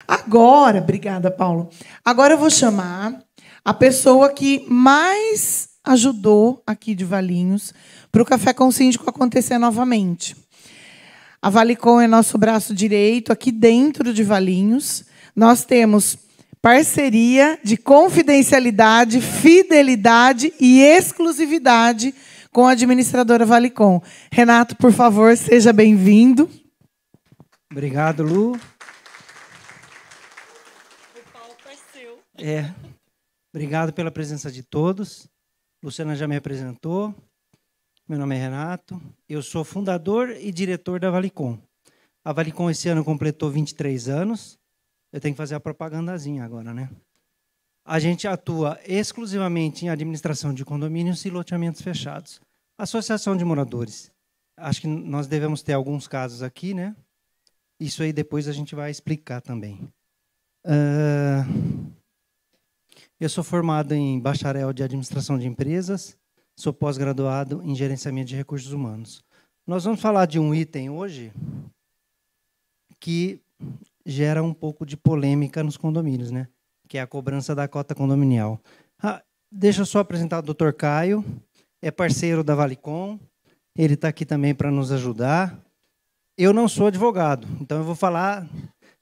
Agora, obrigada, Paulo. Agora eu vou chamar a pessoa que mais ajudou aqui de Valinhos para o Café com o Síndico acontecer novamente. A Valicom é nosso braço direito aqui dentro de Valinhos. Nós temos parceria de confidencialidade, fidelidade e exclusividade com a administradora Valicom. Renato, por favor, seja bem-vindo. Obrigado, Lu. O palco é seu. Obrigado pela presença de todos. Luciana já me apresentou. Meu nome é Renato. Eu sou fundador e diretor da Valicom. A Valicom esse ano completou 23 anos. Eu tenho que fazer a propagandazinha agora, né? A gente atua exclusivamente em administração de condomínios e loteamentos fechados. Associação de moradores. Acho que nós devemos ter alguns casos aqui, né? Isso aí depois a gente vai explicar também. Eu sou formado em bacharel de administração de empresas, sou pós-graduado em gerenciamento de recursos humanos. Nós vamos falar de um item hoje que gera um pouco de polêmica nos condomínios, né? Que é a cobrança da cota condominial. Deixa eu só apresentar o Dr. Caio, é parceiro da Valicom, ele está aqui também para nos ajudar. Eu não sou advogado, então eu vou falar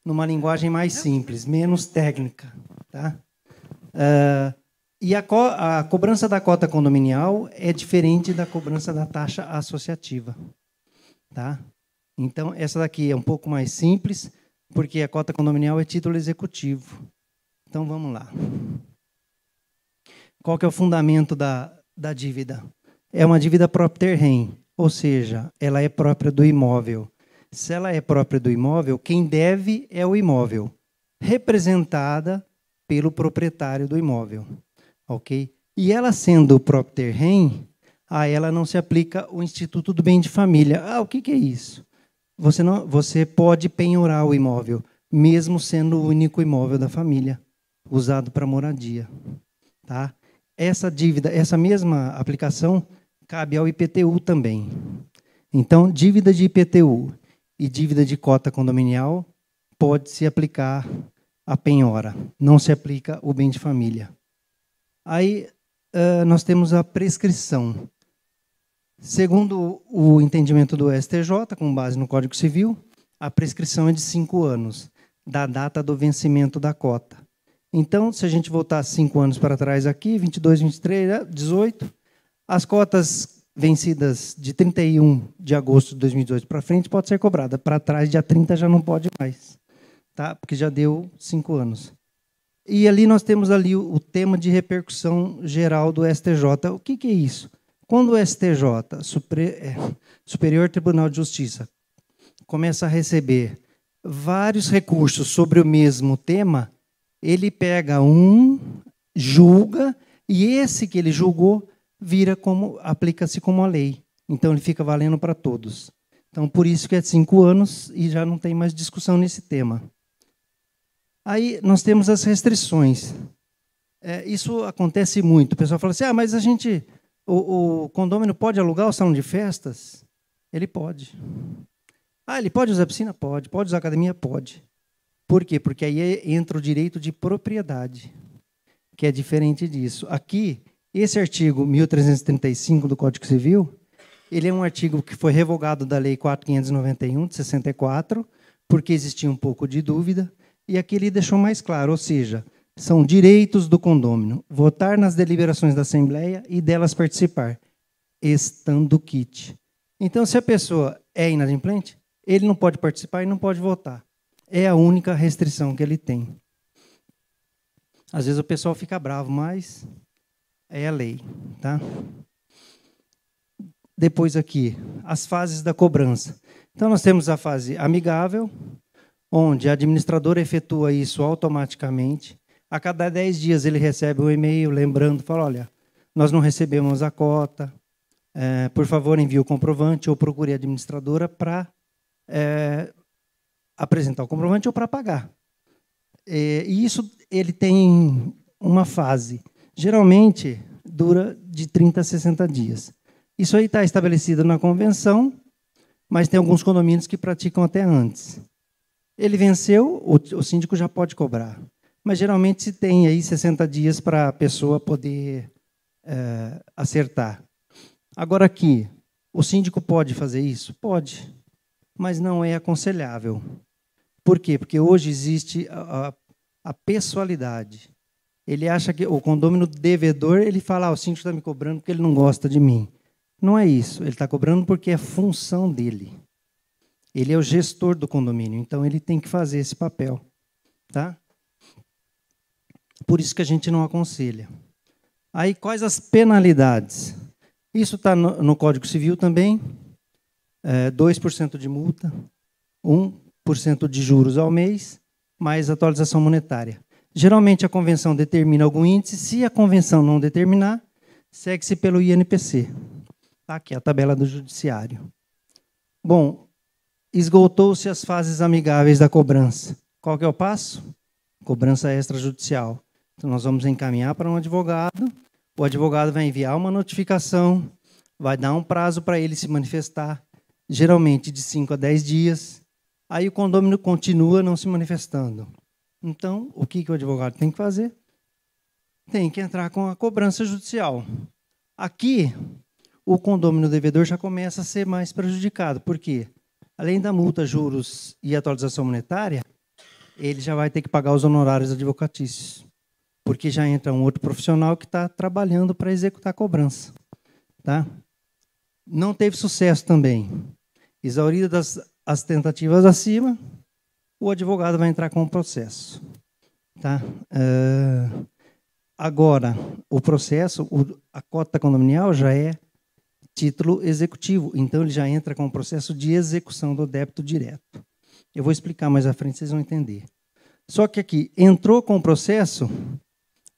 numa linguagem mais simples, menos técnica. Tá? E a cobrança da cota condominial é diferente da cobrança da taxa associativa. Tá? Então, essa daqui é um pouco mais simples, porque a cota condominial é título executivo. Então, vamos lá. Qual que é o fundamento da dívida? É uma dívida propter rem, ou seja, ela é própria do imóvel. Se ela é própria do imóvel, quem deve é o imóvel, representada pelo proprietário do imóvel. Ok? E ela sendo propter rem, a ela não se aplica o Instituto do Bem de Família. O que é isso? Você pode penhorar o imóvel, mesmo sendo o único imóvel da família, usado para moradia. Tá? Essa dívida, essa mesma aplicação, cabe ao IPTU também. Então, dívida de IPTU e dívida de cota condominial pode se aplicar a penhora, não se aplica o bem de família. Aí nós temos a prescrição. Segundo o entendimento do STJ, com base no Código Civil, a prescrição é de 5 anos, da data do vencimento da cota. Então, se a gente voltar 5 anos para trás aqui, 22, 23, 18, as cotas vencidas de 31 de agosto de 2018 para frente pode ser cobrada. Para trás, dia 30 já não pode mais, tá? Porque já deu 5 anos. E ali nós temos ali o tema de repercussão geral do STJ. O que é isso? Quando o STJ, Superior Tribunal de Justiça, começa a receber vários recursos sobre o mesmo tema, ele pega julga, e esse que ele julgou aplica-se como a lei. Então, ele fica valendo para todos. Então, por isso que é 5 anos e já não tem mais discussão nesse tema. Aí, nós temos as restrições. Isso acontece muito. O pessoal fala assim, mas o condômino pode alugar o salão de festas? Ele pode. Ele pode usar a piscina? Pode. Pode usar a academia? Pode. Por quê? Porque aí entra o direito de propriedade, que é diferente disso. Aqui, esse artigo 1335 do Código Civil, ele é um artigo que foi revogado da Lei 4.591, de 64, porque existia um pouco de dúvida, e aqui ele deixou mais claro, ou seja, são direitos do condômino votar nas deliberações da Assembleia e delas participar, estando quite. Então, se a pessoa é inadimplente, ele não pode participar e não pode votar. É a única restrição que ele tem. Às vezes o pessoal fica bravo, mas é a lei. Tá? Depois aqui, as fases da cobrança. Então, nós temos a fase amigável, onde a administradora efetua isso automaticamente. A cada 10 dias ele recebe um e-mail lembrando, fala, olha, nós não recebemos a cota, por favor, envie o comprovante ou procure a administradora para apresentar o comprovante ou para pagar. E isso ele tem uma fase. Geralmente, dura de 30 a 60 dias. Isso aí está estabelecido na convenção, mas tem alguns condomínios que praticam até antes. Ele venceu, o síndico já pode cobrar. Mas, geralmente, se tem aí 60 dias para a pessoa poder acertar. Agora, aqui, o síndico pode fazer isso? Pode, mas não é aconselhável. Por quê? Porque hoje existe a pessoalidade. Ele acha que o condômino devedor, ele fala, o síndico está me cobrando porque ele não gosta de mim. Não é isso. Ele está cobrando porque é função dele. Ele é o gestor do condomínio, então ele tem que fazer esse papel. Tá? Por isso que a gente não aconselha. Aí, quais as penalidades? Isso está no Código Civil também. 2% de multa, 1% de juros ao mês, mais atualização monetária. Geralmente, a convenção determina algum índice. Se a convenção não determinar, segue-se pelo INPC. Tá aqui a tabela do judiciário. Bom, esgotou-se as fases amigáveis da cobrança. Qual que é o passo? Cobrança extrajudicial. Então, nós vamos encaminhar para um advogado. O advogado vai enviar uma notificação, vai dar um prazo para ele se manifestar, geralmente de 5 a 10 dias. Aí o condômino continua não se manifestando. Então, o que o advogado tem que fazer? Tem que entrar com a cobrança judicial. Aqui, o condômino devedor já começa a ser mais prejudicado. Por quê? Além da multa, juros e atualização monetária, ele já vai ter que pagar os honorários advocatícios, porque já entra um outro profissional que está trabalhando para executar a cobrança. Tá? Não teve sucesso também. Exauridas as tentativas acima, o advogado vai entrar com o processo. Tá? Agora, o processo, a cota condominial já é título executivo, então ele já entra com o processo de execução do débito direto. Eu vou explicar mais à frente, vocês vão entender. Só que aqui, entrou com o processo,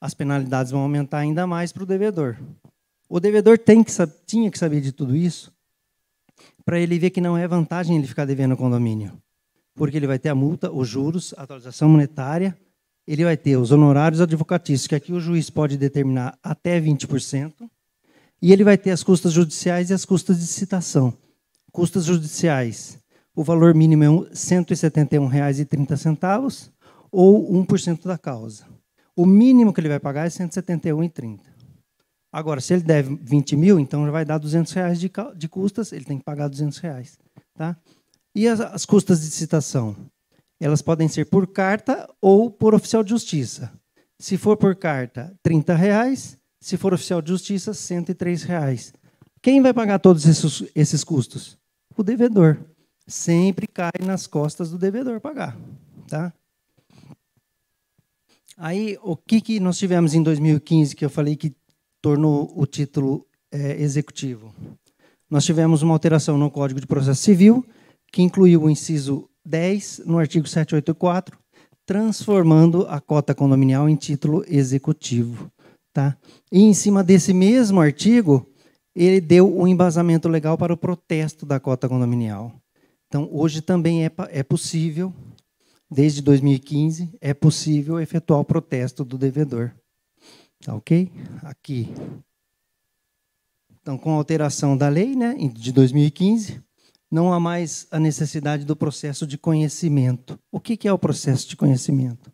as penalidades vão aumentar ainda mais para o devedor. O devedor tinha que saber de tudo isso para ele ver que não é vantagem ele ficar devendo o condomínio. Porque ele vai ter a multa, os juros, a atualização monetária, ele vai ter os honorários advocatícios, que aqui o juiz pode determinar até 20%, e ele vai ter as custas judiciais e as custas de citação. Custas judiciais, o valor mínimo é R$ 171,30 ou 1% da causa. O mínimo que ele vai pagar é R$ 171,30. Agora, se ele deve 20 mil, então já vai dar R$ 200 de custas, ele tem que pagar R$ 200. Tá? E as custas de citação? Elas podem ser por carta ou por oficial de justiça. Se for por carta, R$ 30. Se for oficial de justiça, R$ 103. Quem vai pagar todos esses custos? O devedor. Sempre cai nas costas do devedor pagar. Tá? Aí, o que nós tivemos em 2015, que eu falei que tornou o título executivo? Nós tivemos uma alteração no Código de Processo Civil, que incluiu o inciso 10 no artigo 784, transformando a cota condominial em título executivo. Tá? E, em cima desse mesmo artigo, ele deu um embasamento legal para o protesto da cota condominial. Então, hoje também é possível, desde 2015, é possível efetuar o protesto do devedor. Tá ok? Aqui. Então, com a alteração da lei, né, de 2015, não há mais a necessidade do processo de conhecimento. O que é o processo de conhecimento?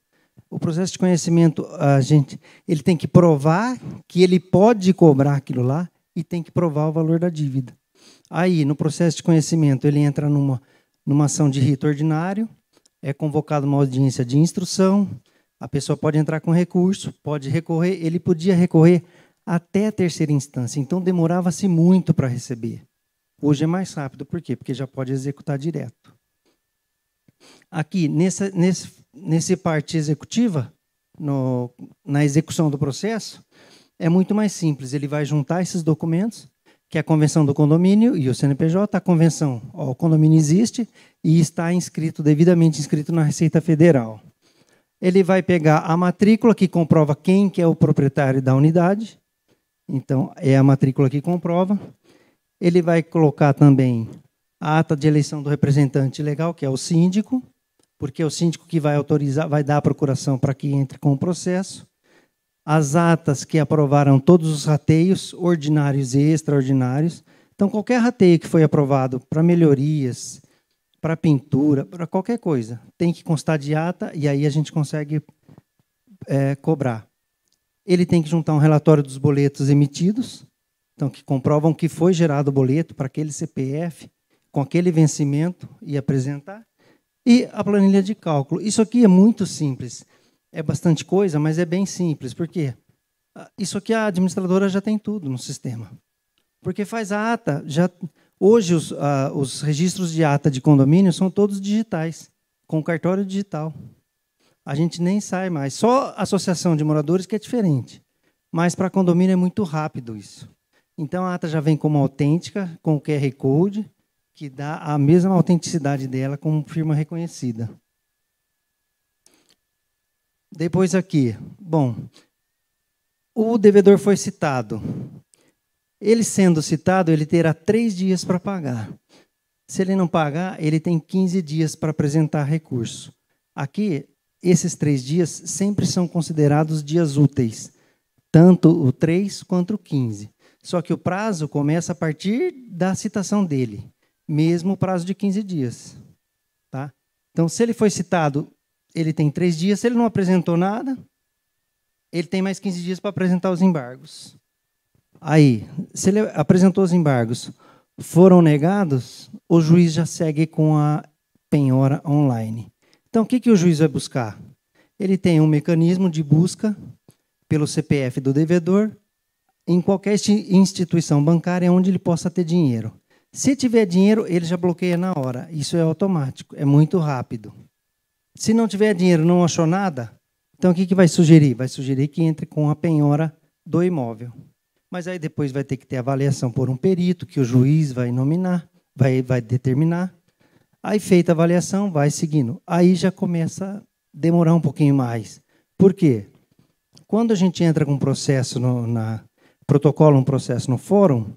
O processo de conhecimento, ele tem que provar que ele pode cobrar aquilo lá e tem que provar o valor da dívida. Aí, no processo de conhecimento, ele entra numa ação de rito ordinário, é convocada uma audiência de instrução, a pessoa pode entrar com recurso, pode recorrer, ele podia recorrer até a terceira instância, então demorava-se muito para receber. Hoje é mais rápido, por quê? Porque já pode executar direto. Aqui, nesse parte executiva, na execução do processo, é muito mais simples. Ele vai juntar esses documentos, que é a convenção do condomínio e o CNPJ. A convenção, o condomínio existe e está devidamente inscrito na Receita Federal. Ele vai pegar a matrícula, que comprova quem que é o proprietário da unidade. Então, é a matrícula que comprova. Ele vai colocar também a ata de eleição do representante legal, que é o síndico, porque é o síndico que vai autorizar, vai dar a procuração para que entre com o processo. As atas que aprovaram todos os rateios, ordinários e extraordinários. Então, qualquer rateio que foi aprovado para melhorias, para pintura, para qualquer coisa. Tem que constar de ata e aí a gente consegue cobrar. Ele tem que juntar um relatório dos boletos emitidos, então que comprovam que foi gerado o boleto para aquele CPF, com aquele vencimento, e apresentar. E a planilha de cálculo. Isso aqui é muito simples. É bastante coisa, mas é bem simples. Por quê? Isso aqui a administradora já tem tudo no sistema. Porque faz a ata. Hoje, os registros de ata de condomínio são todos digitais, com cartório digital. A gente nem sai mais. Só a associação de moradores que é diferente. Mas para condomínio é muito rápido isso. Então, a ata já vem como autêntica, com o QR Code, que dá a mesma autenticidade dela como firma reconhecida. Depois aqui, bom, o devedor foi citado. Ele sendo citado, ele terá 3 dias para pagar. Se ele não pagar, ele tem 15 dias para apresentar recurso. Aqui, esses 3 dias sempre são considerados dias úteis, tanto o 3 quanto o 15. Só que o prazo começa a partir da citação dele, mesmo o prazo de 15 dias. Tá? Então, se ele foi citado, ele tem 3 dias. Se ele não apresentou nada, ele tem mais 15 dias para apresentar os embargos. Aí, se ele apresentou os embargos, foram negados, o juiz já segue com a penhora online. Então, o que o juiz vai buscar? Ele tem um mecanismo de busca pelo CPF do devedor em qualquer instituição bancária onde ele possa ter dinheiro. Se tiver dinheiro, ele já bloqueia na hora. Isso é automático, é muito rápido. Se não tiver dinheiro, não achou nada, então o que vai sugerir? Vai sugerir que entre com a penhora do imóvel. Mas aí depois vai ter que ter avaliação por um perito, que o juiz vai nominar, vai determinar. Aí, feita a avaliação, vai seguindo. Aí já começa a demorar um pouquinho mais. Por quê? Quando a gente entra com um processo, protocola um processo no fórum,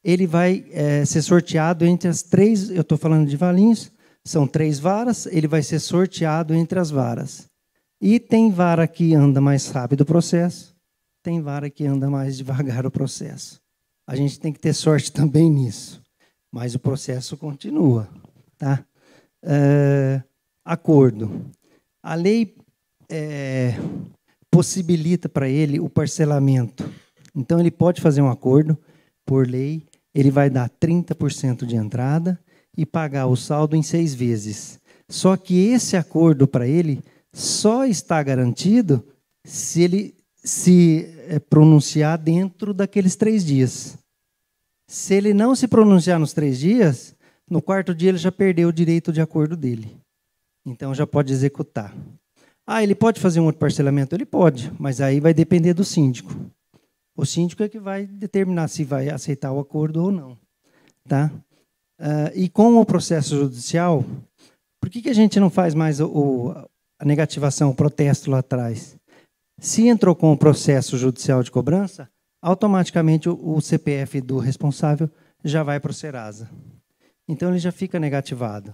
ele vai ser sorteado entre as 3, eu estou falando de Valinhos, são 3 varas, ele vai ser sorteado entre as varas. E tem vara que anda mais rápido o processo, tem vara que anda mais devagar o processo. A gente tem que ter sorte também nisso, mas o processo continua. Tá? Acordo. A lei possibilita para ele o parcelamento. Então, ele pode fazer um acordo, por lei, ele vai dar 30% de entrada e pagar o saldo em 6 vezes. Só que esse acordo para ele só está garantido se ele se pronunciar dentro daqueles 3 dias. Se ele não se pronunciar nos 3 dias, no 4º dia ele já perdeu o direito de acordo dele. Então já pode executar. Ele pode fazer um outro parcelamento? Ele pode, mas aí vai depender do síndico. O síndico é que vai determinar se vai aceitar o acordo ou não. Tá? E com o processo judicial, por que a gente não faz mais a negativação, o protesto lá atrás? Se entrou com o processo judicial de cobrança, automaticamente o CPF do responsável já vai para o Serasa. Então, ele já fica negativado.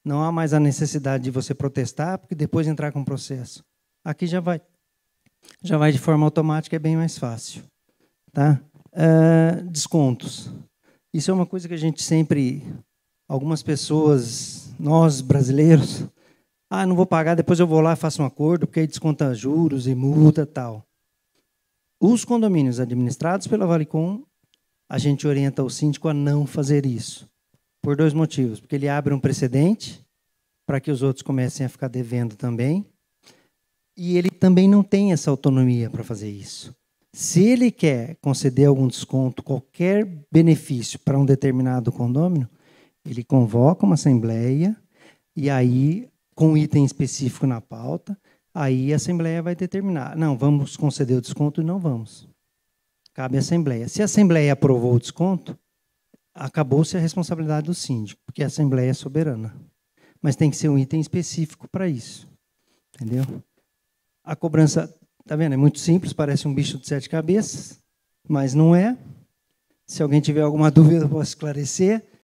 Não há mais a necessidade de você protestar, porque depois entrar com o processo. Aqui já vai de forma automática, é bem mais fácil. Tá? Descontos. Isso é uma coisa que a gente sempre... Algumas pessoas, nós brasileiros... não vou pagar, depois eu vou lá e faço um acordo, porque aí desconta juros e multa e tal. Os condomínios administrados pela Valicom, a gente orienta o síndico a não fazer isso. Por 2 motivos. Porque ele abre um precedente para que os outros comecem a ficar devendo também. E ele também não tem essa autonomia para fazer isso. Se ele quer conceder algum desconto, qualquer benefício para um determinado condômino, ele convoca uma assembleia e aí, com um item específico na pauta, aí a assembleia vai determinar. Não, vamos conceder o desconto e não vamos. Cabe à assembleia. Se a assembleia aprovou o desconto, acabou-se a responsabilidade do síndico, porque a assembleia é soberana. Mas tem que ser um item específico para isso. Entendeu? A cobrança, tá vendo? É muito simples, parece um bicho de 7 cabeças, mas não é. Se alguém tiver alguma dúvida, eu posso esclarecer.